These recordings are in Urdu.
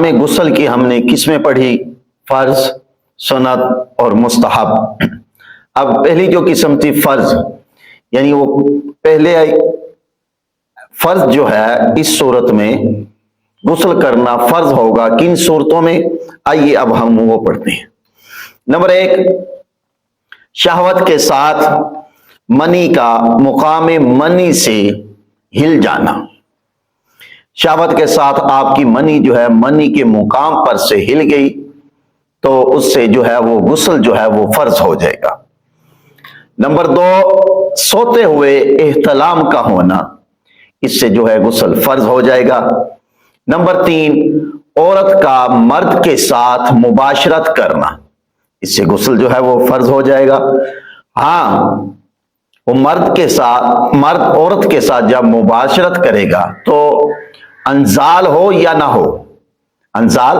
میں غسل کی ہم نے قسمیں پڑھی، فرض، سنت اور مستحب۔ اب پہلی جو قسم تھی فرض، یعنی وہ پہلے فرض جو ہے اس صورت میں غسل کرنا فرض ہوگا کن صورتوں میں، آئیے اب ہم وہ پڑھتے ہیں۔ نمبر 1، شہوت کے ساتھ منی کا مقام منی سے ہل جانا۔ شہوت کے ساتھ آپ کی منی جو ہے منی کے مقام پر سے ہل گئی تو اس سے جو ہے وہ غسل جو ہے وہ فرض ہو جائے گا۔ نمبر 2، سوتے ہوئے احتلام کا ہونا، اس سے جو ہے غسل فرض ہو جائے گا۔ نمبر 3، عورت کا مرد کے ساتھ مباشرت کرنا، اس سے غسل جو ہے وہ فرض ہو جائے گا۔ ہاں، وہ مرد عورت کے ساتھ جب مباشرت کرے گا تو انزال ہو یا نہ ہو، انزال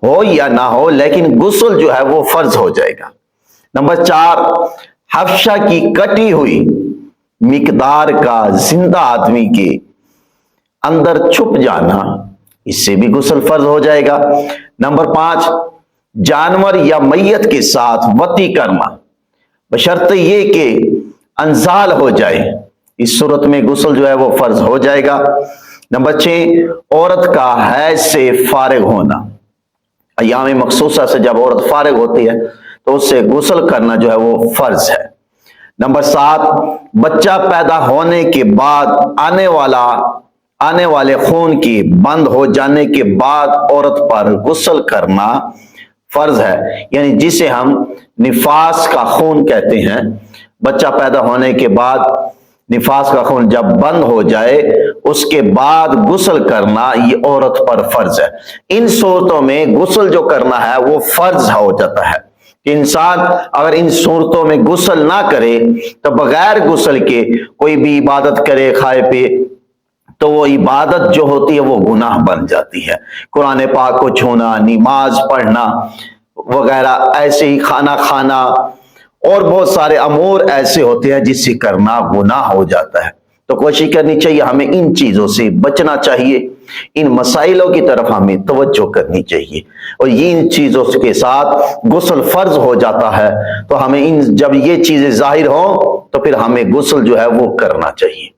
ہو یا نہ ہو، لیکن غسل جو ہے وہ فرض ہو جائے گا۔ نمبر 4، حفشہ کی کٹی ہوئی مقدار کا زندہ آدمی کے اندر چھپ جانا، اس سے بھی غسل فرض ہو جائے گا۔ نمبر 5، جانور یا میت کے ساتھ وطی کرنا، بشرط یہ کہ انزال ہو جائے، اس صورت میں غسل جو ہے وہ فرض ہو جائے گا۔ نمبر 6، عورت کا حیض سے فارغ ہونا، ایام مخصوصہ سے جب عورت فارغ ہوتی ہے تو اس سے غسل کرنا جو ہے وہ فرض ہے۔ نمبر 7، بچہ پیدا ہونے کے بعد آنے والے خون کی بند ہو جانے کے بعد عورت پر غسل کرنا فرض ہے، یعنی جسے ہم نفاس کا خون کہتے ہیں۔ بچہ پیدا ہونے کے بعد نفاس کا خون جب بند ہو جائے اس کے بعد غسل کرنا یہ عورت پر فرض ہے۔ ان صورتوں میں غسل جو کرنا ہے وہ فرض ہو جاتا ہے۔ انسان اگر ان صورتوں میں غسل نہ کرے تو بغیر غسل کے کوئی بھی عبادت کرے، کھائے پیے، تو وہ عبادت جو ہوتی ہے وہ گناہ بن جاتی ہے۔ قرآن پاک کو چھونا، نماز پڑھنا وغیرہ، ایسے ہی کھانا کھانا اور بہت سارے امور ایسے ہوتے ہیں جس سے کرنا گناہ ہو جاتا ہے۔ تو کوشش کرنی چاہیے، ہمیں ان چیزوں سے بچنا چاہیے، ان مسائلوں کی طرف ہمیں توجہ کرنی چاہیے، اور ان چیزوں کے ساتھ غسل فرض ہو جاتا ہے تو ہمیں جب یہ چیزیں ظاہر ہوں تو پھر ہمیں غسل جو ہے وہ کرنا چاہیے۔